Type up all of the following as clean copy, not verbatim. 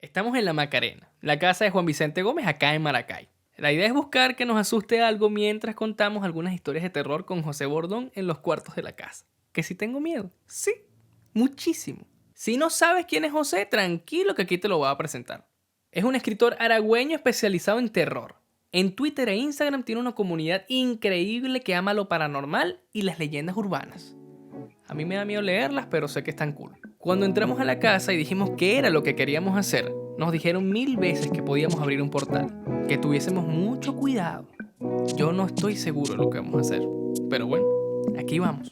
Estamos en La Macarena, la casa de Juan Vicente Gómez acá en Maracay. La idea es buscar que nos asuste algo mientras contamos algunas historias de terror con José Bordón en los cuartos de la casa. ¿Que si tengo miedo? Sí, muchísimo. Si no sabes quién es José, tranquilo que aquí te lo voy a presentar. Es un escritor aragüeño especializado en terror. En Twitter e Instagram tiene una comunidad increíble que ama lo paranormal y las leyendas urbanas. A mí me da miedo leerlas, pero sé que están cool. Cuando entramos a la casa y dijimos qué era lo que queríamos hacer, nos dijeron 1000 veces que podíamos abrir un portal, que tuviésemos mucho cuidado. Yo no estoy seguro de lo que vamos a hacer, pero bueno, aquí vamos.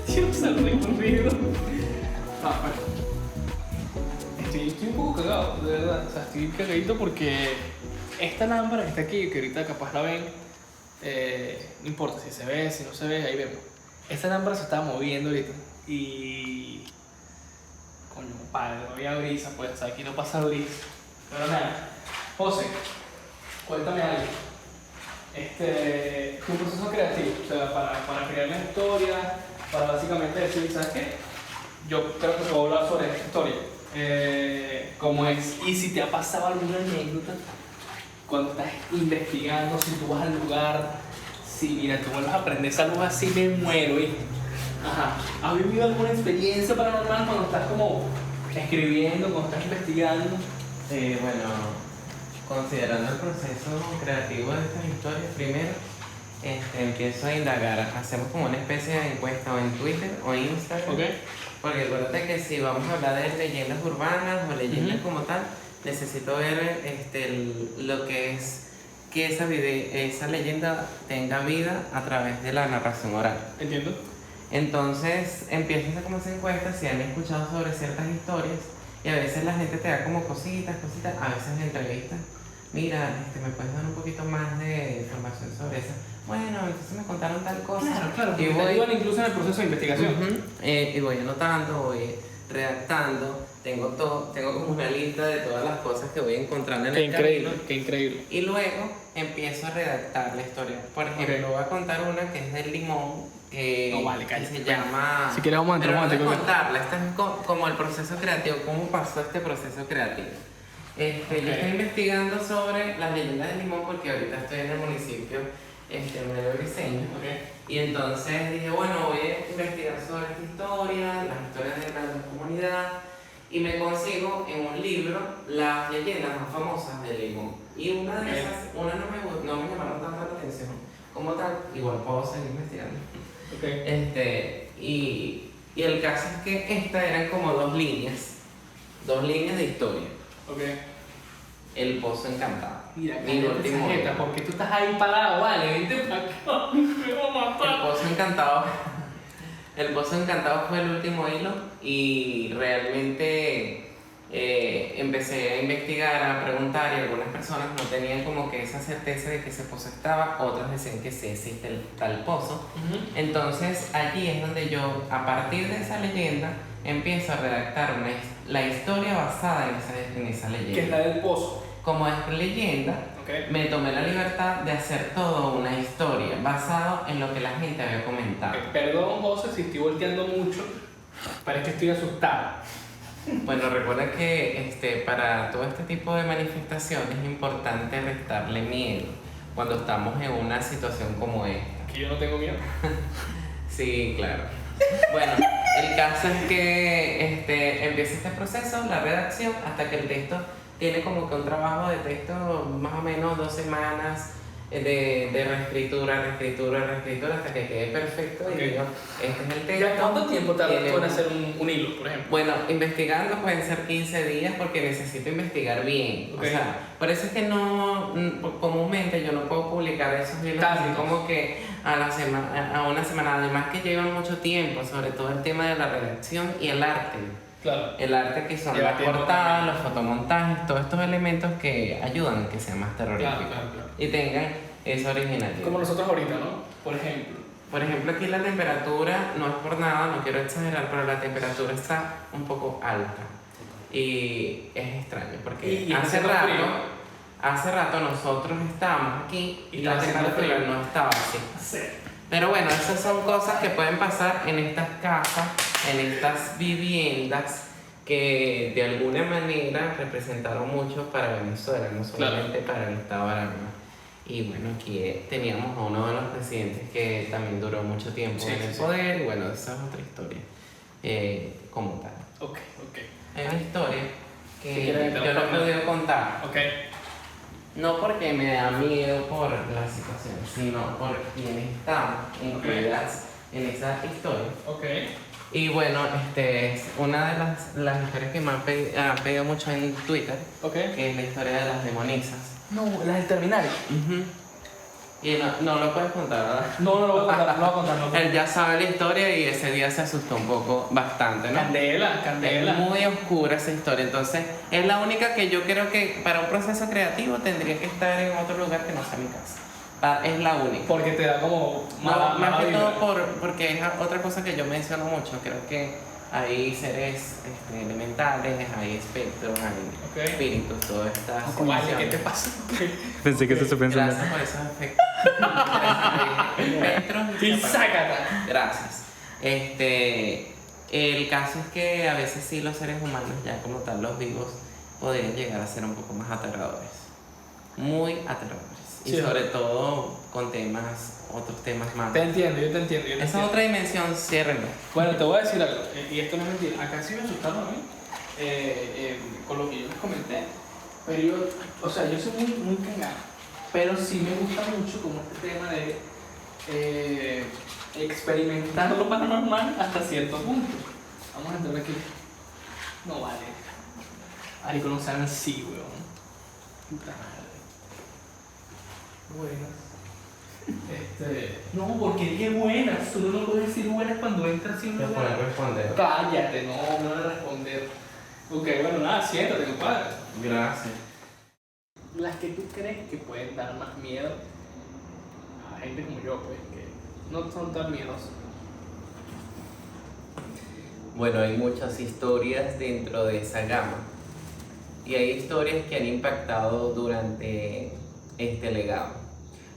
Dios, el recorrido. Estoy un poco cagado, de verdad. O sea, estoy cagadito porque esta lámpara que está aquí, que ahorita capaz la ven, no importa si se ve, si no se ve, ahí vemos. Esta lámpara se estaba moviendo ahorita y... Coño, padre, no había brisa, pues, o sea, aquí no pasa brisa. Pero nada, José, cuéntame algo. Tu proceso creativo, o sea, para crear una historia, para básicamente decir, ¿sabes qué? Yo creo que te voy a hablar sobre esta historia. ¿Cómo es? Y si te ha pasado alguna anécdota cuando estás investigando, si tú vas al lugar, si mira, tú vuelves a prender esa luz así, me muero, ¿viste? Ajá. ¿Has vivido alguna experiencia paranormal cuando estás como escribiendo, cuando estás investigando? Bueno, considerando el proceso creativo de estas historias, primero empiezo a indagar. Hacemos como una especie de encuesta o en Twitter o en Instagram. Ok. Porque acuérdate que si vamos a hablar de leyendas urbanas o leyendas como tal, necesito ver lo que es que esa leyenda tenga vida a través de la narración oral. Entiendo. Entonces empiezo a hacer como esa encuesta si han escuchado sobre ciertas historias y a veces la gente te da como cositas, a veces entrevistas. Mira, ¿me puedes dar un poquito más de información sobre eso? Bueno, entonces me contaron tal cosa. Claro, y porque te ayudan incluso en el proceso de investigación. y voy anotando, voy redactando, tengo como una lista de todas las cosas que voy encontrando en Qué el increíble, camino. qué increíble. Y luego empiezo a redactar la historia. Por ejemplo, voy a contar una que es del limón, No, vale, que cállate. se llama... Si quieres vamos a entrar un Pero no momento. es contarla, esta es como el proceso creativo, cómo pasó este proceso creativo. Yo estoy investigando sobre las leyendas del limón porque ahorita estoy en el municipio Medio Briseño. Y entonces dije, bueno, voy a investigar sobre esta historia, las historias de la comunidad, y me consigo en un libro las leyendas más famosas del limón. Y una de esas, no me llamaron tanto la atención como tal, igual puedo seguir investigando. Y el caso es que estas eran como dos líneas de historia. El Pozo Encantado. Mira, Mi último libro. porque tú estás ahí parado, vale, vente para acá, me voy a matar. El Pozo Encantado fue el último hilo y realmente empecé a investigar, a preguntar y algunas personas no tenían como que esa certeza de que ese pozo estaba, otras decían que sí existe el tal pozo. Entonces allí es donde yo, a partir de esa leyenda, empiezo a redactar la historia basada en esa leyenda. Que es la del pozo. Como es leyenda, me tomé la libertad de hacer toda una historia basado en lo que la gente había comentado. Perdón, José, si estoy volteando mucho, pero es que estoy asustado. Bueno, recuerda que para todo este tipo de manifestaciones es importante restarle miedo cuando estamos en una situación como esta. Que yo no tengo miedo. Sí, claro. Bueno, el caso es que empieza este proceso, la redacción, hasta que el texto tiene como que un trabajo de texto más o menos 2 semanas de reescritura, hasta que quede perfecto. Y digo, este es el texto. ¿Cuánto tiempo tardas tú en hacer un hilo, por ejemplo? Bueno, investigando pueden ser 15 días porque necesito investigar bien. O sea, por eso es que comúnmente yo no puedo publicar esos hilos así como que a una semana. Además que llevan mucho tiempo, sobre todo el tema de la redacción y el arte. Claro. El arte que son las portadas, los fotomontajes, todos estos elementos que ayudan a que sea más terrorífico. Claro. Y tengan esa originalidad. Como nosotros ahorita, ¿no? Por ejemplo, Por ejemplo, aquí la temperatura, no es por nada, no quiero exagerar, pero la temperatura está un poco alta. Y es extraño, porque Y está haciendo frío. hace rato nosotros estábamos aquí y Y la está haciendo temperatura frío. no estaba así. Sí. Pero bueno, esas son cosas que pueden pasar en estas casas, en estas viviendas que de alguna manera representaron mucho para Venezuela, no solamente para el estado de Aragua. Y bueno, aquí teníamos a uno de los presidentes que también duró mucho tiempo Sí, en el sí, sí. poder, y bueno, esa es otra historia como tal. Ok. Es una historia Si que quieres, yo no he podido contar, Ok. no porque me da miedo por la situación, sino por quienes están incluidas en esa historia. Ok. Y bueno, es una de las historias que me han pedido mucho en Twitter, Ok. que es la historia de las demonisas. No, las del terminal. Y no lo puedes contar, ¿verdad? No lo voy a contar, no lo voy a contar. No. Él ya sabe la historia y ese día se asustó un poco, bastante, ¿no? Candela. Es muy oscura esa historia, entonces es la única que yo creo que para un proceso creativo tendría que estar en otro lugar que no sea mi casa. Es la única. Porque te da como No, más que vibra. todo porque es otra cosa que yo menciono mucho. Creo que hay seres elementales, hay espectros, hay Ok. espíritus, todas estas Vale, situaciones. ¿qué te pasa? Pensé que eso se pensaba. Gracias por esos efectos. Espectros Y sácata. Gracias. El caso es que a veces sí los seres humanos, ya como tal los vivos, podrían llegar a ser un poco más aterradores. Muy aterradores. Y Sí. sobre todo con otros temas más. Te entiendo, yo te entiendo. Esa otra dimensión, ciérrenlo. Bueno, te voy a decir algo, y esto no es mentira. Acá sí me asustaron a mí, con lo que yo les comenté. Pero yo, o sea, yo soy muy cagado. Pero sí me gusta mucho como este tema de experimentar lo paranormal hasta cierto punto. Vamos a entrar aquí. No vale. Marico, no sean así, weón. Puta madre. Buenas. No, porque qué buenas. Tú no puedes decir buenas cuando entras sin Te pueden responder. Cállate, no me voy a responder. Ok, bueno, nada, siéntate, compadre. Gracias. Las que tú crees que pueden dar más miedo a gente como yo, pues, que no son tan miedosos. Bueno, hay muchas historias dentro de esa gama. Y hay historias que han impactado durante este legado.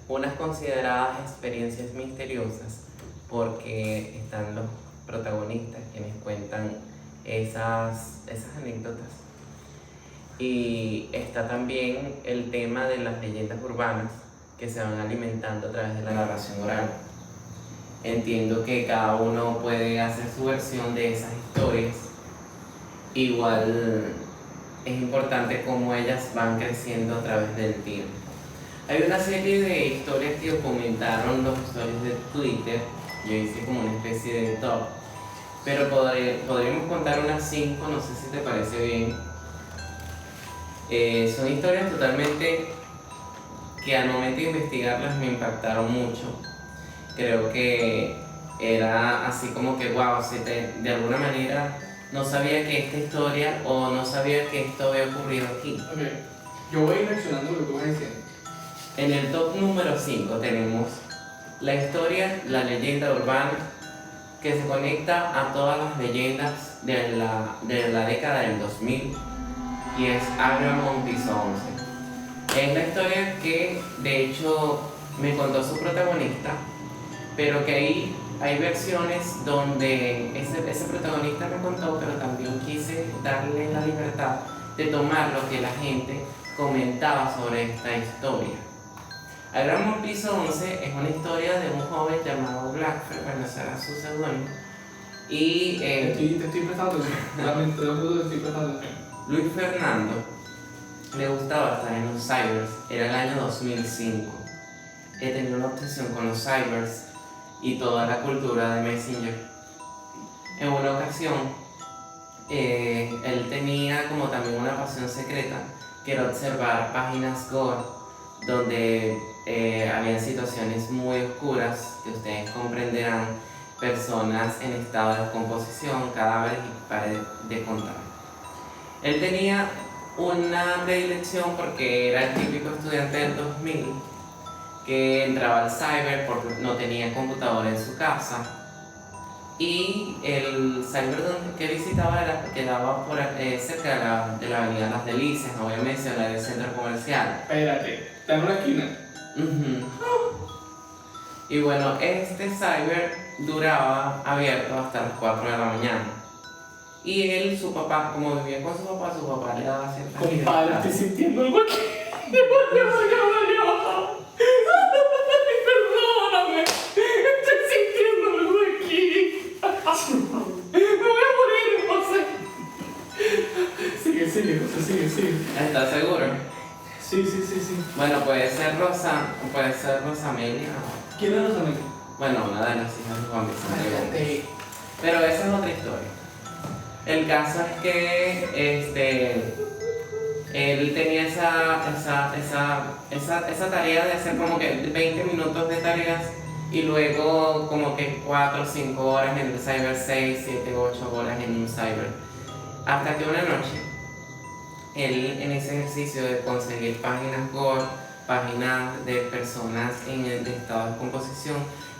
Unas consideradas experiencias misteriosas porque están los protagonistas quienes cuentan esas anécdotas. Y está también el tema de las leyendas urbanas que se van alimentando a través de la narración oral. Entiendo que cada uno puede hacer su versión de esas historias. Igual es importante cómo ellas van creciendo a través del tiempo. Hay una serie de historias que documentaron los usuarios de Twitter. Yo hice como una especie de top. Pero podríamos contar unas 5, no sé si te parece bien. Son historias totalmente que al momento de investigarlas me impactaron mucho. Creo que era así como que wow, de alguna manera no sabía que esta historia o no sabía que esto había ocurrido aquí. Ok, yo voy a ir reaccionando a lo que tú vas diciendo. En el top número 5 tenemos la historia, la leyenda urbana que se conecta a todas las leyendas de la década del 2000 y es Agramon Piso 11. Es la historia que de hecho me contó su protagonista, pero que ahí hay versiones donde ese protagonista me contó, pero también quise darle la libertad de tomar lo que la gente comentaba sobre esta historia. Agramon Piso 11 es una historia de un joven llamado Blackford, bueno, será su seudónimo, y Te estoy prestando atención. Realmente, te estoy prestando atención. Luis Fernando le gustaba estar en los cybers, era el año 2005. Él tenía una obsesión con los cybers y toda la cultura de Messenger. En una ocasión, él tenía como también una pasión secreta, que era observar páginas gore, donde había situaciones muy oscuras, que ustedes comprenderán, personas en estado de descomposición, cadáveres y pared de contar. Él tenía una predilección porque era el típico estudiante del 2000 que entraba al cyber porque no tenía computadora en su casa. Y el cyber que visitaba quedaba cerca de la avenida Las Delicias, no voy a mencionar el centro comercial. Espérate, está en una esquina. Ujú. Y bueno, este cyber duraba abierto hasta las 4 de la mañana. Y él, su papá, como vivía con su papá le daba ciertas Compadre, libertades. estoy sintiendo algo aquí. Perdóname. Estoy sintiendo algo aquí. Me voy a morir, José. Sigue, José, sigue. ¿Estás seguro? Sí. Bueno, puede ser Rosamelia. ¿Quién es Rosamelia? Bueno, una de las hijas de Juan Vicente Gómez. Pero esa es otra historia. El caso es que él tenía esa tarea de hacer como que 20 minutos de tareas y luego como que 4 o 5 horas en el cyber, 6, 7, 8 horas en un cyber. Hasta que una noche, él en ese ejercicio de conseguir páginas gore, páginas de personas en el estado de descomposición,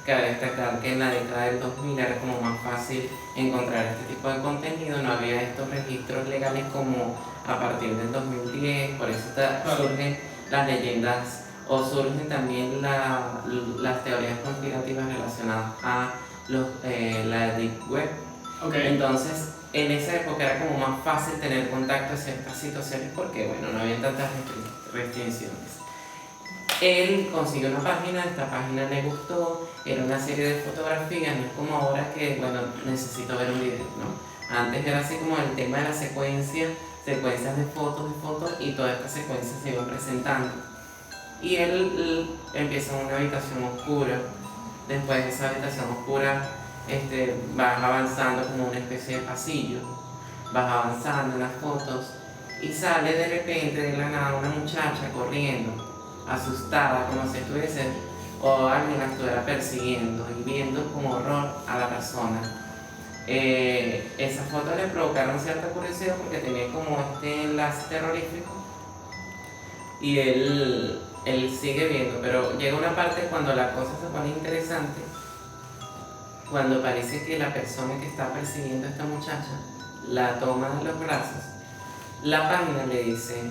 cabe destacar que en la década del 2000 era como más fácil encontrar este tipo de contenido, no había estos registros legales como a partir del 2010, por eso surgen las leyendas o surgen también las teorías conspirativas relacionadas a la Deep Web. Okay. Entonces, en esa época era como más fácil tener contacto en ciertas situaciones porque, bueno, no había tantas restricciones. Él consiguió una página, esta página le gustó, era una serie de fotografías, no es como ahora que, bueno, necesito ver un video, ¿no? Antes era así como el tema de la secuencias de fotos y todas estas secuencias se iban presentando. Y él empieza en una habitación oscura, después de esa habitación oscura vas avanzando como una especie de pasillo, vas avanzando en las fotos y sale de repente de la nada una muchacha corriendo, asustada, como si estuviese o alguien la estuviera persiguiendo y viendo con horror a la persona. Esas fotos le provocaron cierta curiosidad porque tenía como este enlace terrorífico y él sigue viendo, pero llega una parte cuando la cosa se pone interesante, cuando parece que la persona que está persiguiendo a esta muchacha la toma de los brazos. La página le dice: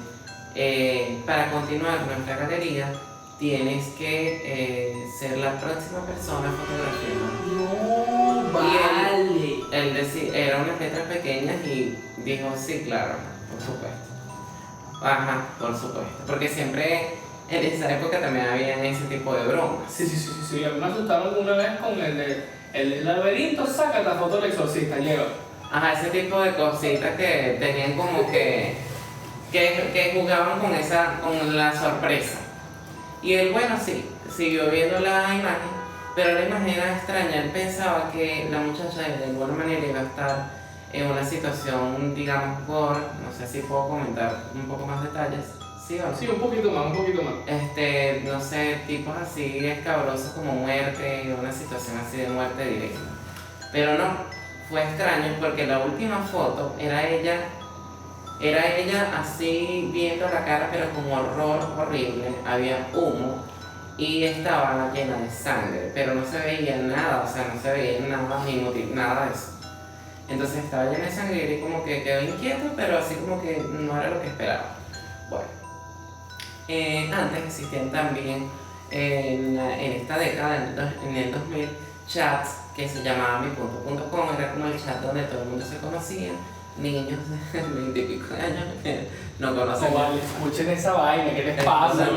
para continuar nuestra galería tienes que ser la próxima persona fotografiada. No, vale. Él era unas letras pequeñas y dijo: sí, claro, por supuesto. Ajá, por supuesto. Porque siempre en esa época también había ese tipo de bromas. Sí. A mí me asustaron una vez con el laberinto, saca la foto del exorcista, lleva. Ajá, ese tipo de cositas que tenían como que jugaban con la sorpresa. Y él, bueno, sí, siguió viendo la imagen, pero la imagen era extraña. Él pensaba que la muchacha de alguna manera iba a estar en una situación, digamos, no sé si puedo comentar un poco más detalles. ¿Sí o no? Sí, un poquito más. No sé, tipos así escabrosos como muerte, una situación así de muerte directa. Pero no, fue extraño porque la última foto era ella así viendo la cara, pero con horror horrible, había humo y estaba llena de sangre, pero no se veía nada, o sea, no se veía nada inútil, nada de eso. Entonces estaba llena de sangre y como que quedó inquieto, pero así como que no era lo que esperaba. Bueno, antes existían también en esta década, en el 2000, chats que se llamaban mi.com, era como el chat donde todo el mundo se conocía. Niños de 20 y pico de años no conocen. No vale, escuchen esa vaina, ¿qué les pasa, bro?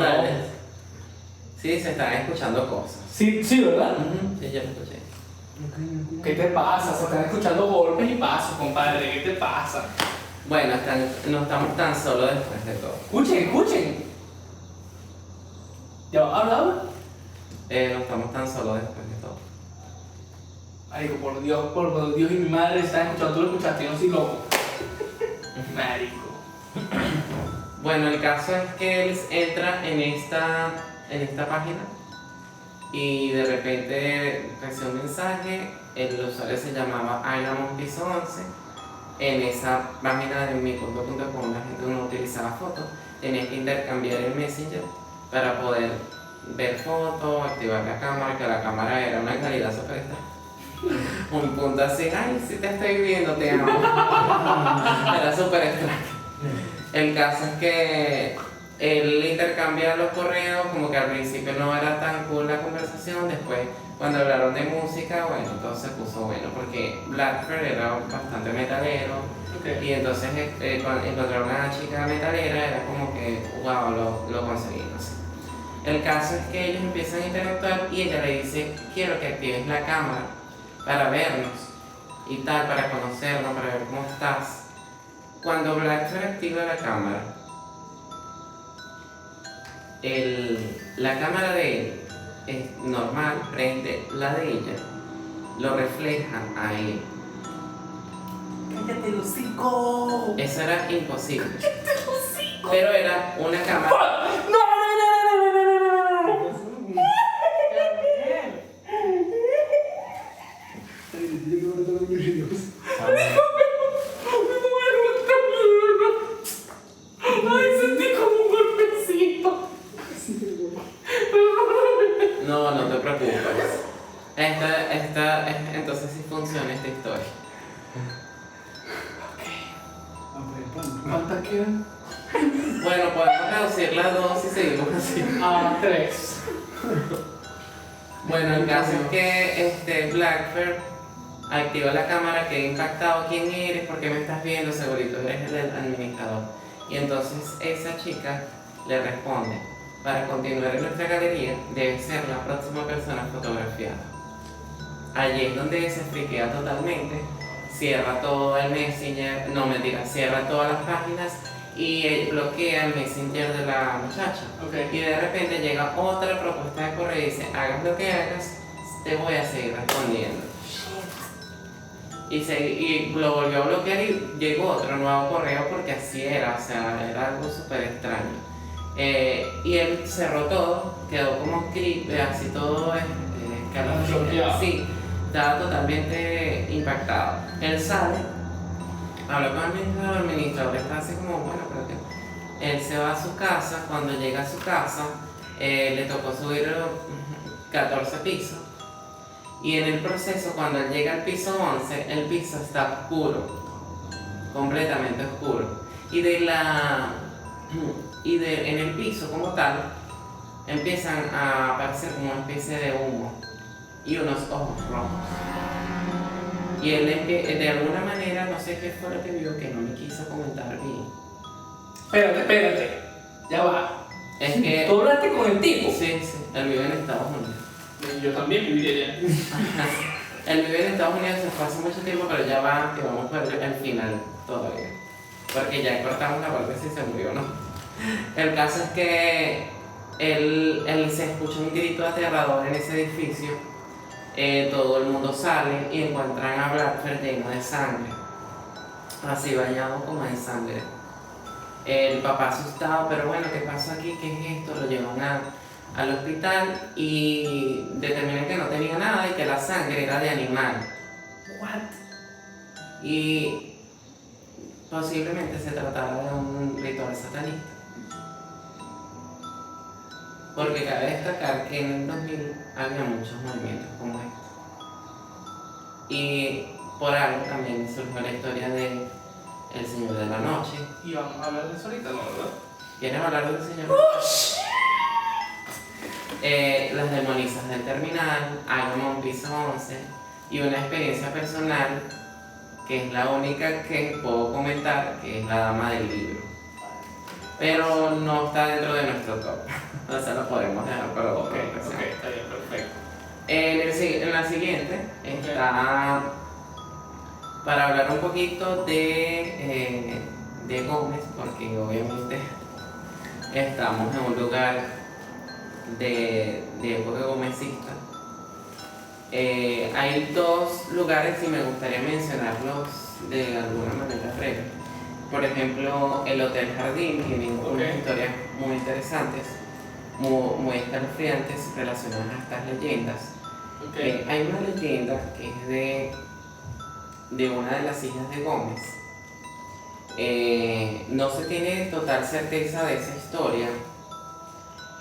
Sí, se están escuchando cosas. Sí, ¿verdad? Sí, yo lo escuché. ¿Qué te pasa? Se están escuchando golpes y pasos, compadre. ¿Qué te pasa? Bueno, no estamos tan solos después de todo. Escuchen. ¿Ya hablaba? No estamos tan solos después de todo. Marico, por Dios y mi madre están escuchando, tú lo escuchaste, yo no soy loco. Marico. Bueno, el caso es que él entra en esta página y de repente recibe un mensaje. El usuario se llamaba AinaMonpiso11. En esa página de mi.com la gente no utilizaba fotos, tenía que intercambiar el Messenger para poder ver fotos, activar la cámara, que la cámara era una calidad súper extraña. Un punto así, ay, sí te estoy viendo, te amo. Era súper extraño. El caso es que él intercambia los correos, como que al principio no era tan cool la conversación, después cuando hablaron de música, bueno, todo se puso bueno, porque Blackbird era bastante metalero, y entonces cuando encontrar una chica metalera era como que, wow, lo conseguimos. El caso es que ellos empiezan a interactuar y ella le dice, quiero que actives la cámara para vernos y tal, para conocernos, para ver cómo estás. Cuando Blackbird activa la cámara, la cámara de él es normal, prende la de ella, lo refleja a él. ¡Cállate el hocico! Eso era imposible. Pero era una cámara. Ay, sentí como un golpecito. No te preocupes. Entonces sí funciona esta historia. ¿Cuántas quedan? Bueno, podemos reducir las dos y seguimos así. A 3. Bueno, el caso es que Blackbird activa la cámara, queda impactado. ¿Quién eres? ¿Por qué me estás viendo? Segurito eres el administrador. Y entonces esa chica le responde, para continuar en nuestra galería, debe ser la próxima persona fotografiada. Allí es donde se friquea totalmente, cierra todo el Messenger, no mentira, cierra todas las páginas y bloquea el Messenger de la muchacha. Y de repente llega otra propuesta de correo y dice, hagas lo que hagas, te voy a seguir respondiendo. Y lo volvió a bloquear y llegó otro nuevo correo porque así era, o sea, era algo súper extraño. Y él cerró todo, quedó como así todo escalofriante. Sí, estaba totalmente impactado. Él sale, habló con el administrador, está así como, bueno, pero que él se va a su casa. Cuando llega a su casa, le tocó subir 14 pisos. Y en el proceso, cuando él llega al piso 11, el piso está oscuro, completamente oscuro. En el piso como tal, empiezan a aparecer como una especie de humo y unos ojos rojos. Y él de alguna manera, no sé qué fue lo que vio, que no me quiso comentar bien. Espérate. Ya va. Es que... ¿Tú hablaste con el tipo? Sí, él vive en Estados Unidos. Yo también viviría allá. Él vive en Estados Unidos, se fue hace mucho tiempo, pero ya va, que vamos a ver el final todavía. Porque ya cortamos la parte si se murió o no. El caso es que él se escucha un grito aterrador en ese edificio. Todo el mundo sale y encuentran a Blackbird lleno de sangre. Así bañado como de sangre. El papá asustado, pero bueno, ¿qué pasó aquí? ¿Qué es esto? Lo llevan al hospital y determinan que no tenía nada y que la sangre era de animal. What? Y posiblemente se tratara de un ritual satanista. Porque cabe destacar que en el 2000 había muchos movimientos como este. Y por algo también surgió la historia de El Señor de la Noche. Y vamos a hablar de eso ahorita, ¿no? ¿Verdad? ¿Quieres hablar del Señor? Las demonizas del terminal, Agumon piso 11 y una experiencia personal que es la única que puedo comentar, que es la dama del libro. Pero no está dentro de nuestro top. O sea, lo podemos dejar para otra ocasión. Ok, está bien, perfecto. En la siguiente está para hablar un poquito de Gómez, porque obviamente estamos en un lugar de época gómezista. Hay dos lugares y me gustaría mencionarlos de alguna manera breve. Por ejemplo, el Hotel Jardín tiene unas historias muy interesantes, muy escalofriantes relacionadas a estas leyendas. Hay una leyenda que es de una de las hijas de Gómez. No se tiene total certeza de esa historia,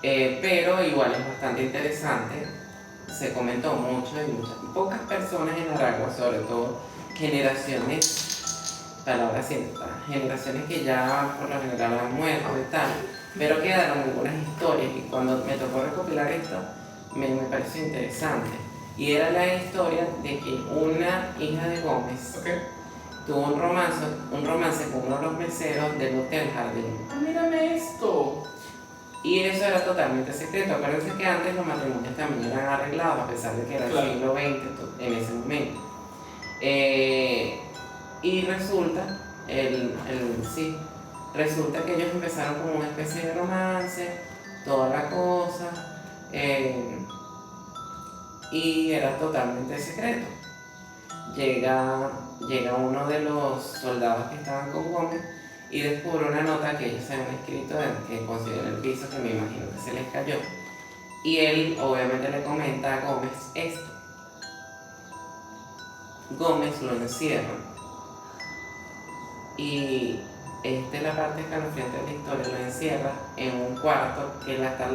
Pero igual es bastante interesante. Se comentó mucho y pocas personas en Aragua, sobre todo generaciones, palabras ciertas, generaciones que ya por lo general han muerto y tal, pero quedaron algunas historias y cuando me tocó recopilar esto me pareció interesante. Y era la historia de que una hija de Gómez Ok. tuvo un romance con uno de los meseros del Hotel Jardín. Ah, mírame esto. Y eso era totalmente secreto. Acuérdense que antes los matrimonios también eran arreglados, a pesar de que era el Claro. siglo XX en ese momento. Y resulta, sí, resulta que ellos empezaron como una especie de romance, toda la cosa, y era totalmente secreto. Llega uno de los soldados que estaban con Gómez y descubre una nota que ellos habían escrito que consiguió en el piso, que me imagino que se les cayó. Y él obviamente le comenta a Gómez esto. Gómez lo encierra. Y esta es la parte escalofriante de la historia. Lo encierra en un cuarto que él hasta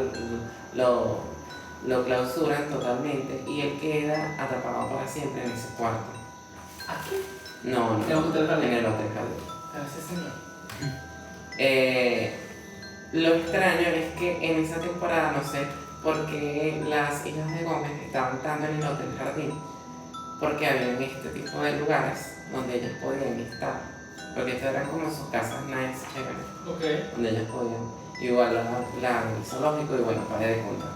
lo clausuran totalmente y él queda atrapado para siempre en ese cuarto. ¿Aquí? No, ¿En el Hotel Jardín? en el Hotel Jardín. Gracias, señor. Lo extraño es que en esa temporada, no sé por qué las hijas de Gómez estaban tanto en el Hotel Jardín, porque habían este tipo de lugares donde ellas podían estar, porque estas eran como sus casas nice, chéveres, Ok. donde ellas podían, igual el zoológico y bueno, para de contar.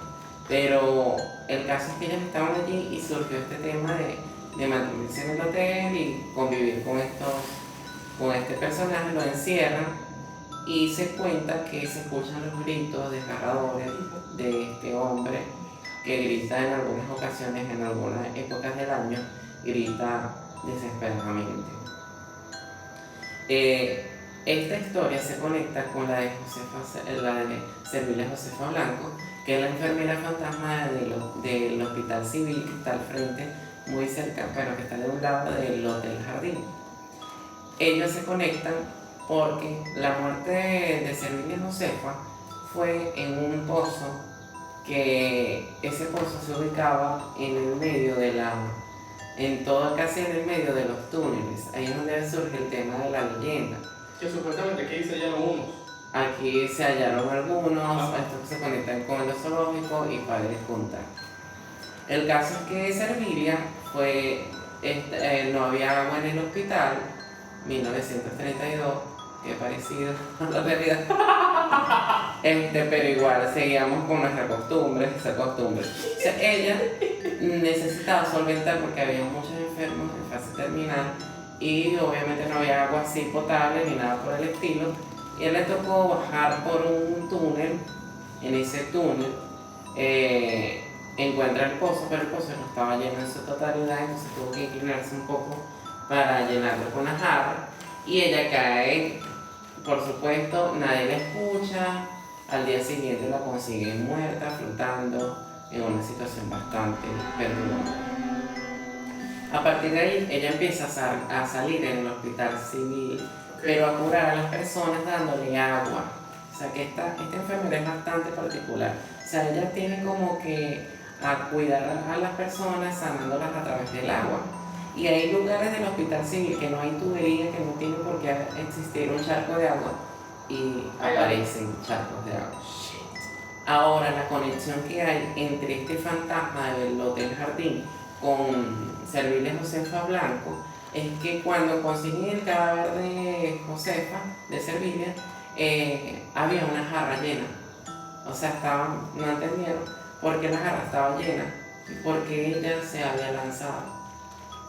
Pero el caso es que ellas estaban allí y surgió este tema de mantenerse en el hotel y convivir con este personaje, lo encierran y se cuenta que se escuchan los gritos desgarradores de este hombre que grita en algunas ocasiones, en algunas épocas del año, grita desesperadamente. Esta historia se conecta con la de Servilia Josefa Blanco, que es la enfermera fantasma del Hospital Civil que está al frente, muy cerca, pero que está de un lado del Hotel Jardín. Ellos se conectan porque la muerte de Servilia Josefa fue en un pozo, que ese pozo se ubicaba en el medio casi en el medio de los túneles. Ahí es donde surge el tema de la leyenda. Que supuestamente aquí se llaman unos. Aquí se hallaron algunos, Ajá. estos se conectan con el zoológico y para de contar. El caso es que Servilia no había agua en el hospital, 1932, que parecido a la realidad. Pero igual seguíamos con nuestra costumbre, esa costumbre. O sea, ella necesitaba solventar porque había muchos enfermos en fase terminal y obviamente no había agua así potable ni nada por el estilo. Y a él le tocó bajar por un túnel. En ese túnel encuentra el pozo, pero el pozo no estaba lleno en su totalidad, entonces tuvo que inclinarse un poco para llenarlo con la jarra. Y ella cae, por supuesto, nadie la escucha. Al día siguiente la consiguen muerta, flotando en una situación bastante perturbadora. A partir de ahí, ella empieza a salir en el hospital civil, pero a curar a las personas dándole agua. O sea que esta enfermera es bastante particular. O sea, ella tiene como que a cuidar a las personas sanándolas a través del agua. Y hay lugares del hospital civil que no hay tubería, que no tiene por qué existir un charco de agua y aparecen charcos de agua. Ahora, la conexión que hay entre este fantasma del Hotel Jardín con Servilia Josefa Blanco es que cuando consiguen el cadáver de Josefa, de Servilia, había una jarra llena. O sea, no entendieron por qué la jarra estaba llena y por qué ella se había lanzado.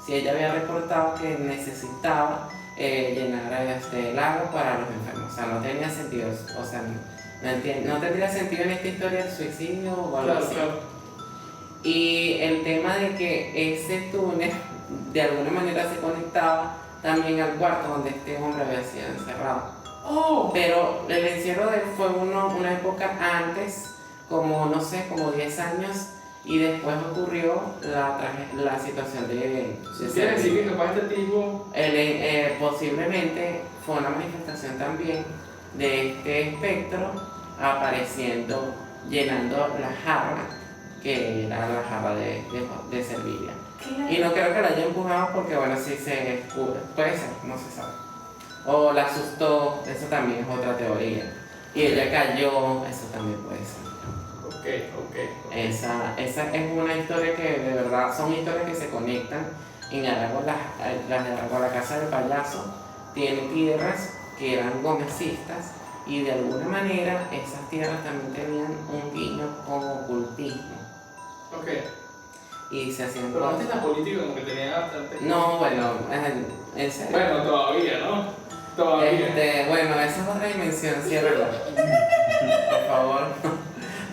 Si ella había reportado que necesitaba llenar el agua para los enfermos. O sea, no tenía sentido. O sea, no tendría sentido en esta historia el suicidio o algo así. Claro. Y el tema de que ese túnel de alguna manera se conectaba también al cuarto donde este hombre había sido encerrado. Oh, Pero el encierro de él fue una época antes, como no sé, como 10 años, y después ocurrió la situación de quiere decir que capaz este tipo. posiblemente fue una manifestación también de este espectro apareciendo llenando la jarra, que era la jarra de Servilia. Y no creo que la haya empujado porque, bueno, si se escurre, puede ser, no se sabe. O la asustó, eso también es otra teoría. Y ella cayó, eso también puede ser. Ok. Esa es una historia que de verdad son historias que se conectan. En Aragua, las de Aragua, la casa del payaso, tiene tierras que eran gomecistas y de alguna manera esas tierras también tenían un guiño con ocultismo. Ok. Y se hacían Pero antes cosas. la política como que tenía bastante... No, bueno, en serio. Bueno, todavía, ¿no? Todavía. Bueno, esa es otra dimensión, sí es verdad. Por favor,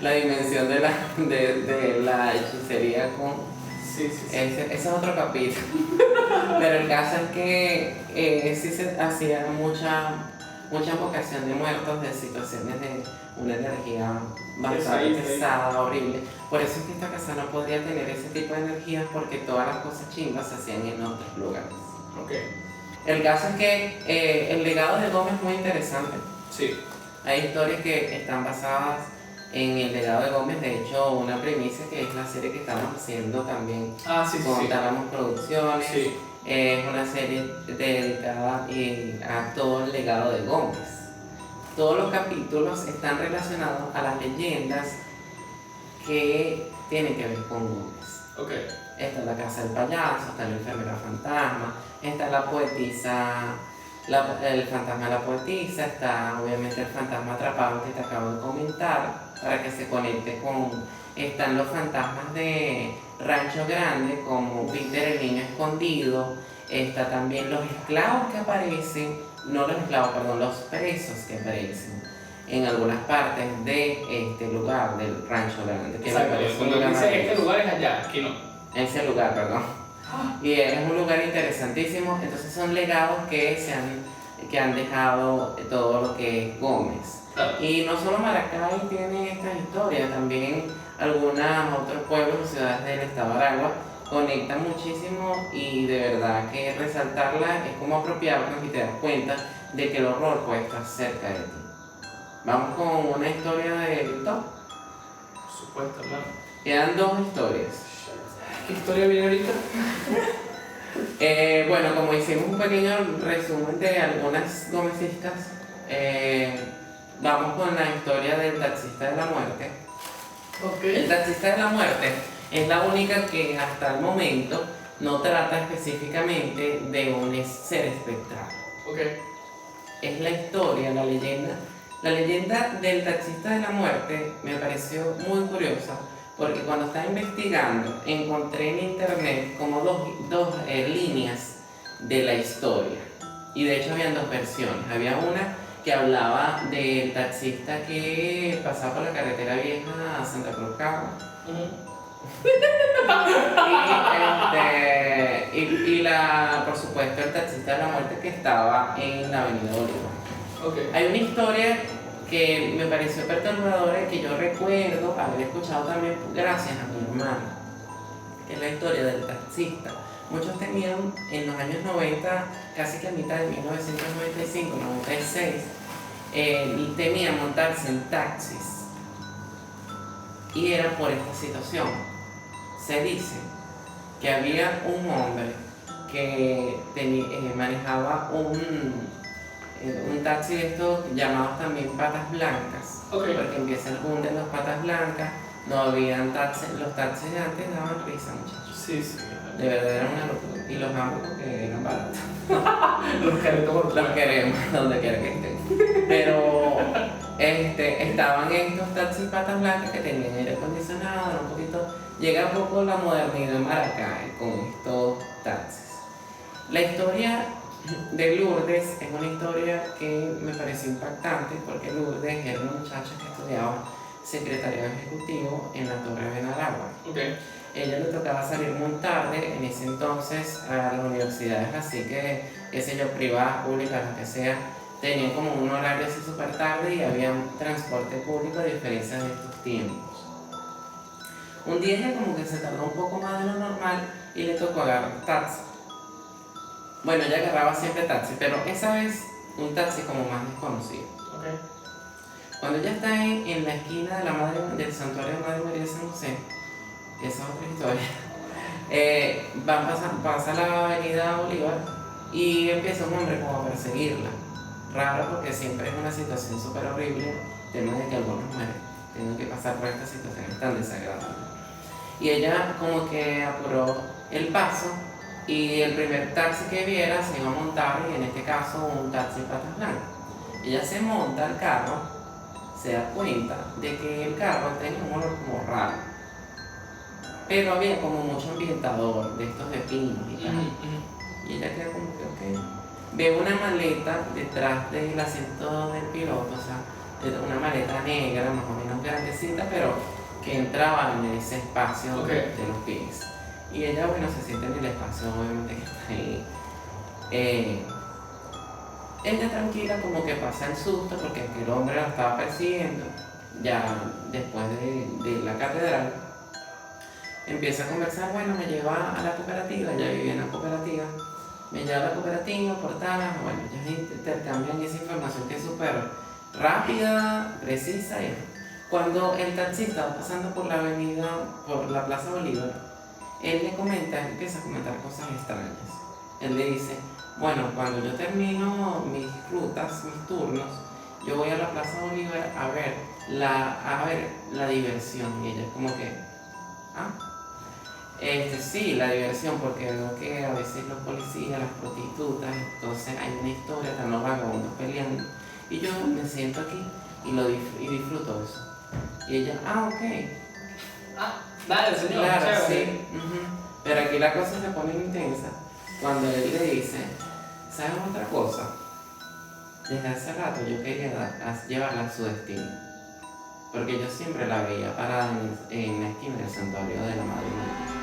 la dimensión de la hechicería con... Sí. Ese es otro capítulo. Pero el caso es que sí se hacía mucha invocación de muertos, de situaciones de una energía bastante pesada, horrible. Por eso es que esta casa no podría tener ese tipo de energías porque todas las cosas chimbas se hacían en otros lugares. Ok. El caso es que el legado de Gómez es muy interesante. Sí. Hay historias que están basadas en el legado de Gómez. De hecho, una premisa que es la serie que estamos haciendo también con Tálamos Producciones. Sí. Es una serie dedicada a todo el legado de Gómez. Todos los capítulos están relacionados a las leyendas que tienen que ver con Gómez. Ok. Está la casa del payaso, está la enfermera fantasma, está la poetisa, el fantasma de la poetisa, está obviamente el fantasma atrapado que te acabo de comentar, para que se conecte con... Están los fantasmas de Rancho Grande, como Peter el niño escondido, está también los esclavos que aparecen, no los esclavos, perdón, los presos que aparecen en algunas partes de este lugar, del Rancho Grande. Que Exacto, cuando dice este lugar es allá, aquí no. Ese lugar, perdón. Y es un lugar interesantísimo. Entonces son legados que han dejado todo lo que es Gómez. Claro. Y no solo Maracay tiene estas historias, también algunos otros pueblos y ciudades del estado de Aragua conectan muchísimo y de verdad que resaltarla es como apropiarnos y te das cuenta de que el horror puede estar cerca de ti. Vamos con una historia de Víctor. Por supuesto, hermano. Quedan dos historias. ¿Qué historia viene ahorita? Bueno, como hicimos un pequeño resumen de algunas gomecistas, vamos con la historia del taxista de la muerte. El Ok. taxista de la muerte es la única que hasta el momento no trata específicamente de un ser espectral. Ok. Es la historia, la leyenda. La leyenda del taxista de la muerte me pareció muy curiosa porque cuando estaba investigando encontré en internet como dos líneas de la historia. Y de hecho habían dos versiones. Había una que hablaba del taxista que pasaba por la carretera vieja a Santa Cruz Cabo. Por supuesto, el taxista de la muerte que estaba en la avenida Bolívar. Ok. Hay una historia que me pareció perturbadora y que yo recuerdo haber escuchado también gracias a mi hermano, que es la historia del taxista. Muchos tenían en los años 90, casi que a mitad de 1995, 96, temían montarse en taxis. Y era por esta situación. Se dice que había un hombre que manejaba un taxi de estos llamados también patas blancas, Ok. porque empieza el boom de las patas blancas. No habían taxis, los taxis de antes daban risa, muchachos. Sí. De verdad era una locura. Y los amo porque eran baratos. Los carritos por Los queremos donde quiera que estén. Pero estaban estos taxis patas blancas que tenían aire acondicionado, era un poquito. Llega un poco la modernidad en Maracay con estos taxis. La historia de Lourdes es una historia que me pareció impactante porque Lourdes era una muchacha que estudiaba secretariado ejecutivo en la Torre Benaragua. Ok. Ella le tocaba salir muy tarde en ese entonces a las universidades, así que, qué sé yo, privadas, públicas, lo que sea, tenían como un horario así súper tarde y había un transporte público a diferencia de estos tiempos. Un día ella como que se tardó un poco más de lo normal y le tocó agarrar taxi. Bueno, ella agarraba siempre taxi, pero esa vez un taxi como más desconocido. Ok. Cuando ella está en la esquina de del santuario de Madre María de San José, esa es otra historia, pasa la avenida Bolívar y empieza un hombre como a perseguirla. Raro porque siempre es una situación súper horrible, el tema de que algunas mujeres tengan que pasar por estas situaciones tan desagradables. Y ella como que apuró el paso y el primer taxi que viera se iba a montar, y en este caso un taxi patas blancas. Ella se monta al carro, se da cuenta de que el carro tenía un olor como raro, pero había como mucho ambientador de estos de pinos y tal. Y ella queda como que, ok. Ve una maleta detrás del asiento del piloto, o sea, una maleta negra, más o menos grandecita, pero que entraba en ese espacio de los pies. Y ella, bueno, se siente en el espacio, obviamente, que está ahí. Ella tranquila, como que pasa el susto, porque aquel hombre la estaba persiguiendo. Ya después de la catedral, empieza a conversar, bueno, me lleva a la cooperativa, ella vivía en la cooperativa. Me lleva a la cooperativa, portada, bueno, ellos intercambian esa información que es súper rápida, precisa. Y cuando el taxista va pasando por la avenida, por la Plaza Bolívar, él empieza a comentar cosas extrañas. Él le dice, bueno, cuando yo termino mis rutas, mis turnos, yo voy a la Plaza Bolívar a ver la diversión. Y ella es como que, ¿ah? Sí, la diversión, porque veo que a veces los policías, las prostitutas, entonces hay una historia de los vagabundos peleando. Y yo me siento aquí y disfruto eso. Y ella, ok. Dale, señor. Claro, chévere. sí. Pero aquí la cosa se pone intensa cuando él le dice, ¿sabes otra cosa? Desde hace rato yo quería llevarla a su destino. Porque yo siempre la veía parada en la esquina del santuario de la Madre María.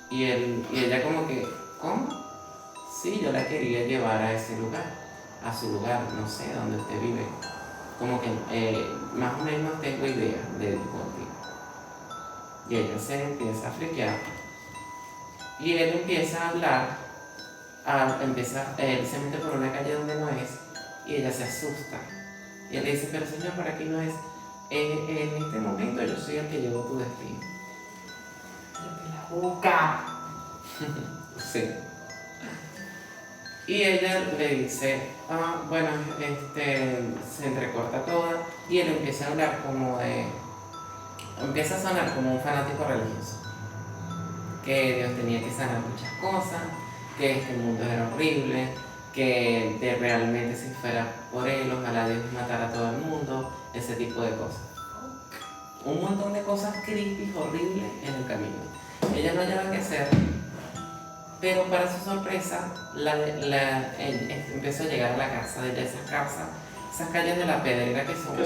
Y ella como que, ¿cómo? Sí, yo la quería llevar a ese lugar, a su lugar, no sé, donde usted vive. Como que más o menos tengo idea de contigo. Y ella se empieza a friquear. Y él empieza a hablar, él se mete por una calle donde no es, y ella se asusta. Y él le dice, pero señor, por aquí no es. En este momento yo soy el que llevó tu destino. La boca. Sí. Y ella le dice, bueno, se entrecorta toda, y él empieza a hablar empieza a sonar como un fanático religioso. Que Dios tenía que sanar muchas cosas, que este mundo era horrible, que realmente si fuera por él, ojalá Dios matara a todo el mundo, ese tipo de cosas. Un montón de cosas creepy, horribles en el camino. Ella no hallaba qué hacer, pero para su sorpresa, empezó a llegar a la casa de ella, esas calles de la Pedrera que son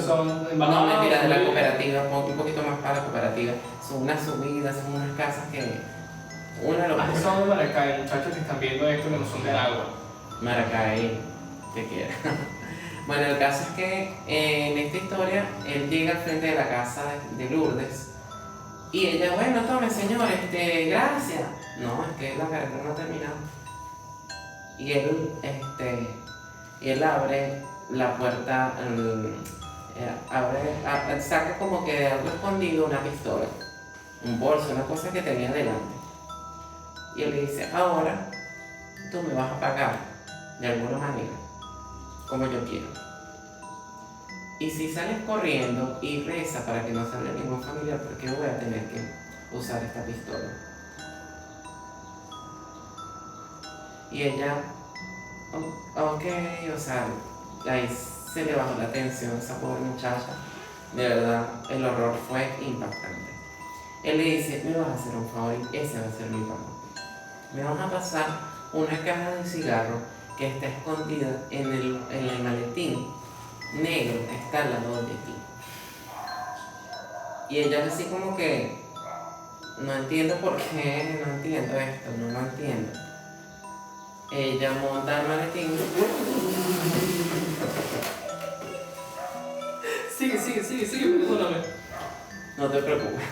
no, mentira, de la cooperativa, un poquito más para la cooperativa, son unas subidas, son unas casas que una locura. Son de Maracay, muchachos que están viendo esto que no son de agua. Maracay, te quiero. Bueno, el caso es que en esta historia él llega al frente de la casa de Lourdes y ella, bueno, tome señor, gracias. No, es que la carrera no ha terminado. Y él abre la puerta, saca como que de algo escondido una pistola, un bolso, una cosa que tenía delante. Y él le dice, ahora tú me vas a pagar de alguna manera, como yo quiero. Y si sales corriendo y reza para que no salga ningún familiar, porque voy a tener que usar esta pistola. Y ella, ok, o sea, ahí se le bajó la tensión a esa pobre muchacha. De verdad, el horror fue impactante. Él le dice, me vas a hacer un favor y ese va a ser mi pago. Me vas a pasar una caja de cigarro que está escondida en el maletín negro que está al lado de ti. Y ella así como que, no entiendo por qué, no entiendo esto, no lo entiendo. Ella monta el maletín. Sigue, perdóname. No te preocupes.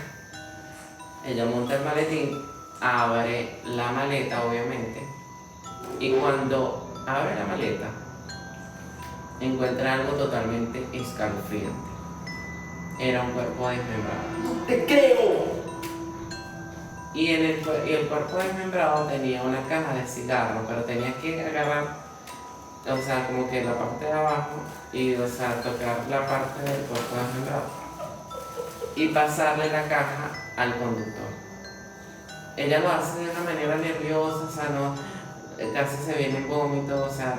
Ella monta el maletín, abre la maleta obviamente, y cuando abre la maleta, encuentra algo totalmente escalofriante. Era un cuerpo desmembrado. ¡Te creo! Y el cuerpo desmembrado tenía una caja de cigarro, pero tenías que agarrar, o sea, como que la parte de abajo y, o sea, tocar la parte del cuerpo desmembrado y pasarle la caja al conductor. Ella lo hace de una manera nerviosa, o sea, no, casi se viene en vómito, o sea,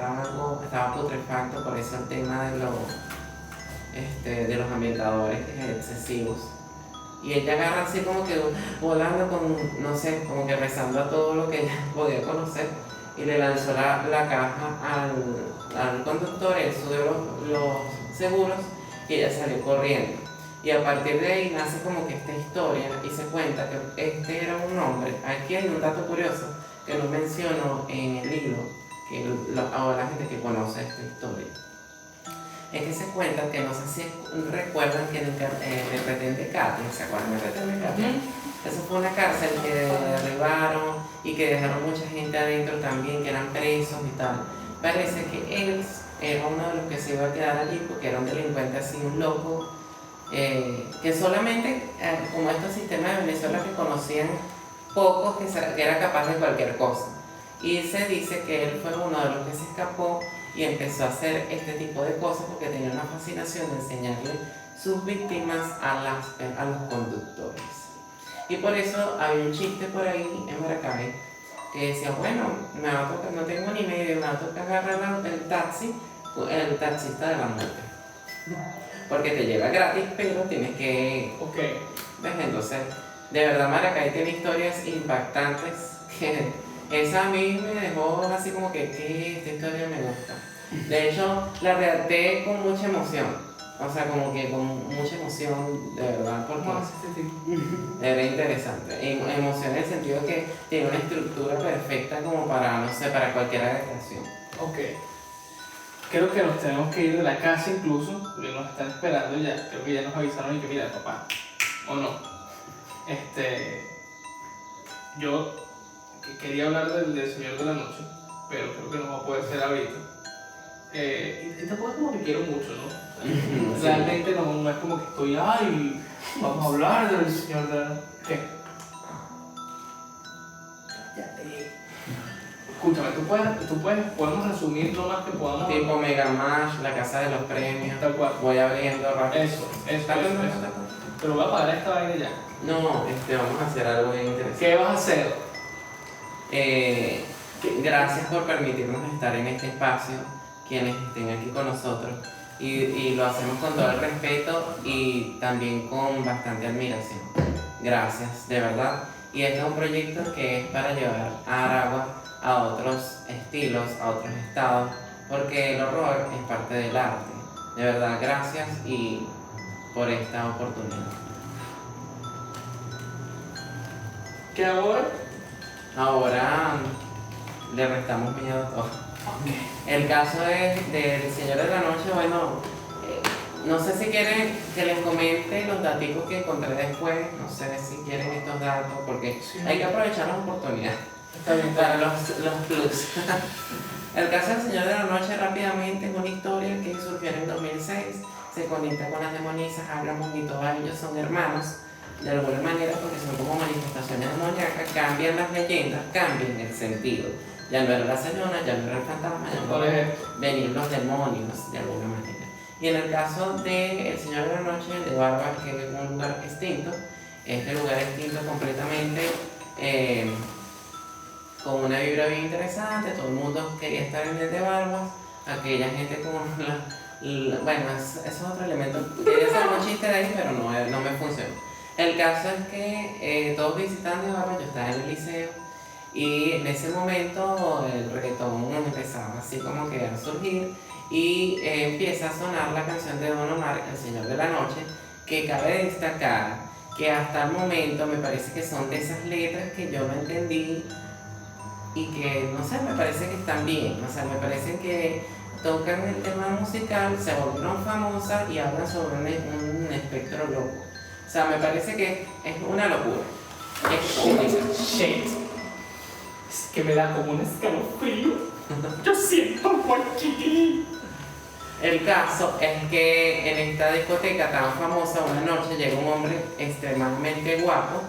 estaba putrefacto, por eso el tema de los ambientadores excesivos. Y ella agarra así como que volando con, no sé, como que rezando a todo lo que ella podía conocer y le lanzó la caja al conductor, él subió los seguros y ella salió corriendo. Y a partir de ahí nace como que esta historia y se cuenta que este era un hombre. Aquí hay un dato curioso que no menciono en el libro, que ahora la gente que conoce esta historia. Es que se cuenta que no sé si recuerdan que en el retén de Katia, ¿se acuerdan del retén de Katia? Eso fue una cárcel que derribaron y que dejaron mucha gente adentro también, que eran presos y tal. Parece que él era uno de los que se iba a quedar allí porque era un delincuente así, un loco, que solamente, como estos sistemas de Venezuela que conocían pocos, que era capaz de cualquier cosa. Y se dice que él fue uno de los que se escapó y empezó a hacer este tipo de cosas porque tenía una fascinación de enseñarle sus víctimas a los conductores. Y por eso había un chiste por ahí en Maracay que decía, bueno, me va a tocar, no tengo ni medio, me va a tocar agarrar el taxista de la muerte. Porque te lleva gratis, pero tienes que... Ok. ¿Ves? Entonces, de verdad Maracay tiene historias impactantes que esa a mí me dejó así como que esta historia me gusta. De hecho, la redacté con mucha emoción. O sea, como que con mucha emoción, de verdad, porque era interesante. Emoción en el sentido que tiene una estructura perfecta como para, no sé, para cualquier adaptación. Ok. Creo que nos tenemos que ir de la casa incluso, porque nos están esperando ya. Creo que ya nos avisaron y que mira, papá, o no. Yo quería hablar del Señor de la Noche, pero creo que no va a poder ser ahorita. Y tampoco es como que quiero mucho, ¿no? Sí. Realmente no es como que estoy, ay, vamos a hablar del Señor de la Noche. ¿Qué? Cállate. Escúchame, podemos resumir lo más que podamos. Tipo Mega Mash, la casa de los premios. Tal cual. Voy abriendo rápido. Eso. ¿Está bien? Pero voy a apagar esta vaina ya. No, vamos a hacer algo bien interesante. ¿Qué vas a hacer? Gracias por permitirnos estar en este espacio, quienes estén aquí con nosotros. Y lo hacemos con todo el respeto y también con bastante admiración. Gracias, de verdad. Y este es un proyecto que es para llevar a Aragua a otros estilos, a otros estados, porque el horror es parte del arte. De verdad, gracias y por esta oportunidad. ¿Qué ahora? Ahora le restamos miedo a todo. El caso es del Señor de la Noche, bueno, no sé si quieren que les comente los datos que encontré después, no sé si quieren estos datos, porque Sí. hay que aprovechar las oportunidades Está bien, para los plus. El caso del Señor de la Noche rápidamente es una historia que surgió en el 2006, se conecta con las demonisas, Agramón y todos ellos son hermanos, de alguna manera porque son como manifestaciones demoníacas, cambian las leyendas, cambian el sentido. Ya no era la señora, ya no era el fantasma, ya no era venir los demonios de alguna manera. Y en el caso de El Señor de la Noche, de Bárbara, que es un lugar extinto, este lugar extinto completamente, con una vibra bien interesante, todo el mundo quería estar en el de Barbas, aquella gente con bueno, eso es otro elemento, quería hacer un chiste de ahí, pero no me funcionó. El caso es que todos visitantes de Barbas, yo estaba en el liceo, y en ese momento el reggaetón empezaba así como que a surgir, y empieza a sonar la canción de Don Omar, El Señor de la Noche, que cabe destacar que hasta el momento me parece que son de esas letras que yo no entendí y que, no sé, me parece que están bien, o sea, me parece que tocan el tema musical, se volvieron famosas y hablan sobre un espectro loco. O sea, me parece que es una locura. Es única. Shit. Es que me da como un escalofrío. Yo siento algo aquí. El caso es que en esta discoteca tan famosa una noche llega un hombre extremadamente guapo,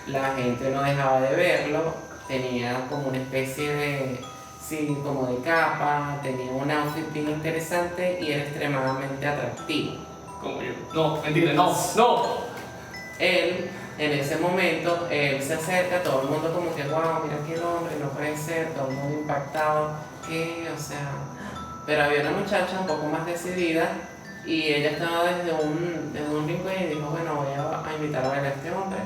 la gente no dejaba de verlo, tenía como una especie de, sí, como de capa, tenía un outfit bien interesante y era extremadamente atractivo. Como yo. No, mentira, no, no. Él, en ese momento, él se acerca, todo el mundo como que, wow, mira qué hombre, no puede ser, todo el mundo impactado, ¿qué? O sea... Pero había una muchacha un poco más decidida y ella estaba desde un rincón y dijo, bueno, voy a invitar a bailar a este hombre.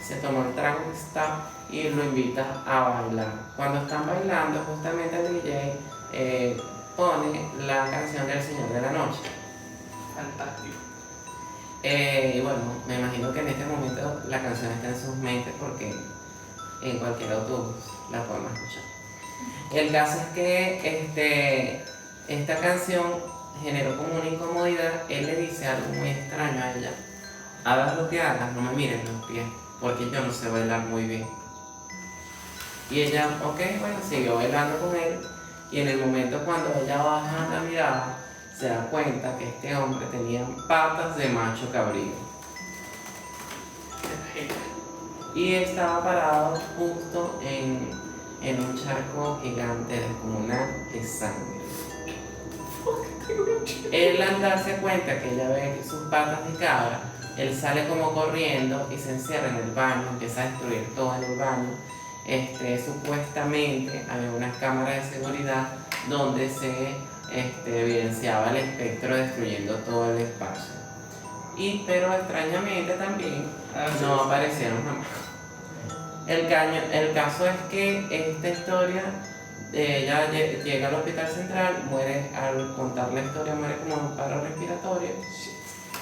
Se tomó el trago que está y lo invita a bailar. Cuando están bailando, justamente el DJ pone la canción del Señor de la Noche. Fantástico. Y bueno, me imagino que en este momento la canción está en sus mentes porque en cualquier autobús la podemos escuchar. El caso es que esta canción generó como una incomodidad. Él le dice algo muy extraño a ella: hagas lo que hagas, no me mires los pies, porque yo no sé bailar muy bien. Y ella, ok, bueno, siguió bailando con él. Y en el momento cuando ella baja la mirada, se da cuenta que este hombre tenía patas de macho cabrío. Y estaba parado justo en un charco gigante descomunal de sangre. Él, al darse cuenta que ella ve sus patas de cabra, él sale como corriendo y se encierra en el baño, empieza a destruir todo en el baño. Supuestamente había unas cámaras de seguridad donde se evidenciaba el espectro destruyendo todo el espacio. Pero extrañamente también no aparecieron jamás. El caso es que esta historia, ella llega al hospital central, muere, al contar la historia muere como un paro respiratorio,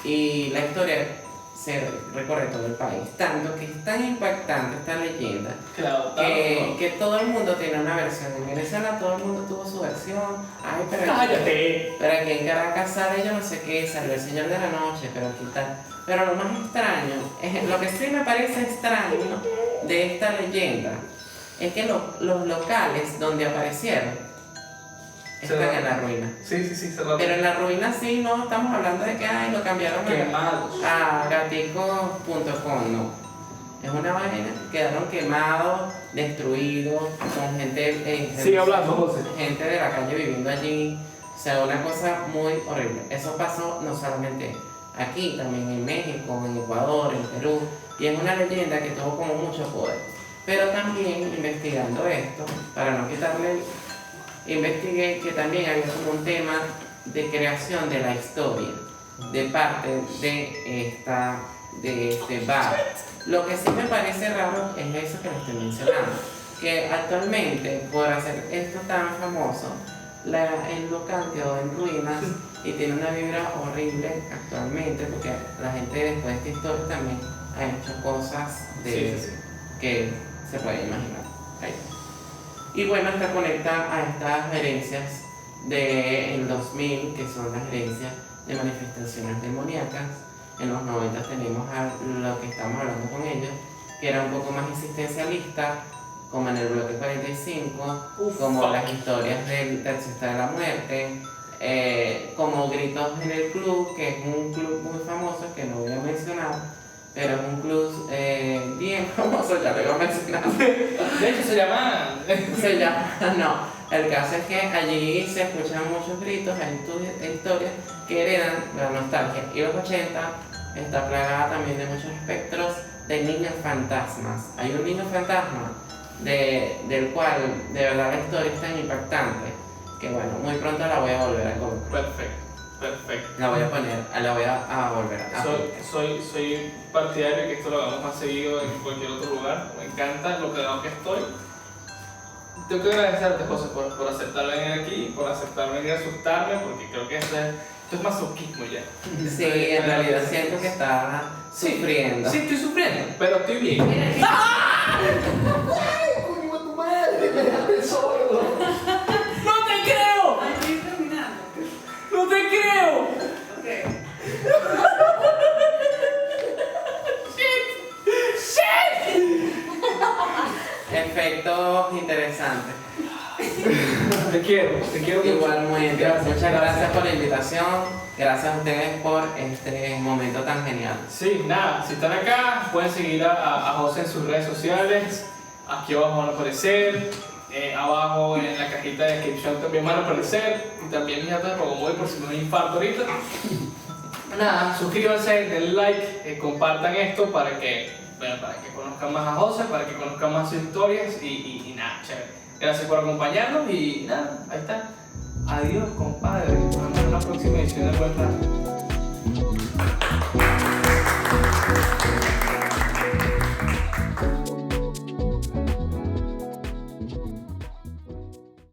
y la historia se recorre todo el país, tanto que es tan impactante esta leyenda que todo el mundo tiene una versión. En Venezuela todo el mundo tuvo su versión. Ay, pero aquí en Caracas sale yo no sé qué, salió el Señor de la Noche, pero aquí tal. Pero lo más extraño, lo que sí me parece extraño de esta leyenda es que los locales donde aparecieron están en la ruina. Sí, cerrado. Pero en la ruina sí, no estamos hablando de que lo cambiaron Quemados. a gaticos.com, no. Es una vaina, quedaron quemados, destruidos, con gente, Sigue hablando, José. gente de la calle viviendo allí. O sea, una cosa muy horrible. Eso pasó no solamente aquí, también en México, en Ecuador, en Perú. Y es una leyenda que tuvo como mucho poder. Pero también, investigando esto, para no quitarle, investigué que también había como un tema de creación de la historia de parte de este bar. Lo que sí me parece raro es eso que les estoy mencionando, que actualmente, por hacer esto tan famoso, el local quedó en ruinas y tiene una vibra horrible actualmente, porque la gente después de esta historia también ha hecho cosas que se pueden imaginar. Ahí. Y bueno, esta conecta a estas herencias del 2000, que son las herencias de manifestaciones demoníacas. En los 90 tenemos a lo que estamos hablando con ellos, que era un poco más existencialista, como en el bloque 45, como las historias del Taxista de la Muerte, como Gritos en el Club, que es un club muy famoso que no voy a mencionar, pero es un club bien famoso, ya lo iba a mencionar. De hecho se llama... No. El caso es que allí se escuchan muchos gritos, hay historias que heredan la nostalgia. Y los 80 está plagada también de muchos espectros de niños fantasmas. Hay un niño fantasma del cual de verdad la historia es tan impactante que bueno, muy pronto la voy a volver a colocar. Perfecto. La voy a poner, la voy a volver a Soy partidario de que esto lo hagamos más seguido en cualquier otro lugar. Me encanta lo que estoy. Tengo que agradecerte, José, por aceptar venir aquí, por aceptar venir a asustarme, porque creo que esto es masoquismo ya. Sí, en realidad siento que está sufriendo. Sí, estoy sufriendo, pero estoy bien. ¡Ay, coño, tu madre! ¡Me dejaste solo! ¡No te creo! Ay, estoy terminando. ¡No te creo! Ok. Efectos interesantes. quiero mucho. Igualmente, Gracias, muchas gracias por la invitación. Gracias a ustedes por este momento tan genial. Sí, nada, si están acá, pueden seguir a José en sus redes sociales. Aquí abajo van a aparecer. Abajo en la cajita de descripción también van a aparecer. Y también mis datos de Pogomóvil por si me da un infarto ahorita. Nada, suscríbanse, denle like, compartan esto para que conozcan más a José, para que conozcan más sus historias y nada, chévere. Gracias por acompañarnos y nada, ahí está. Adiós, compadre. Nos vemos en la próxima edición de Buen Rato.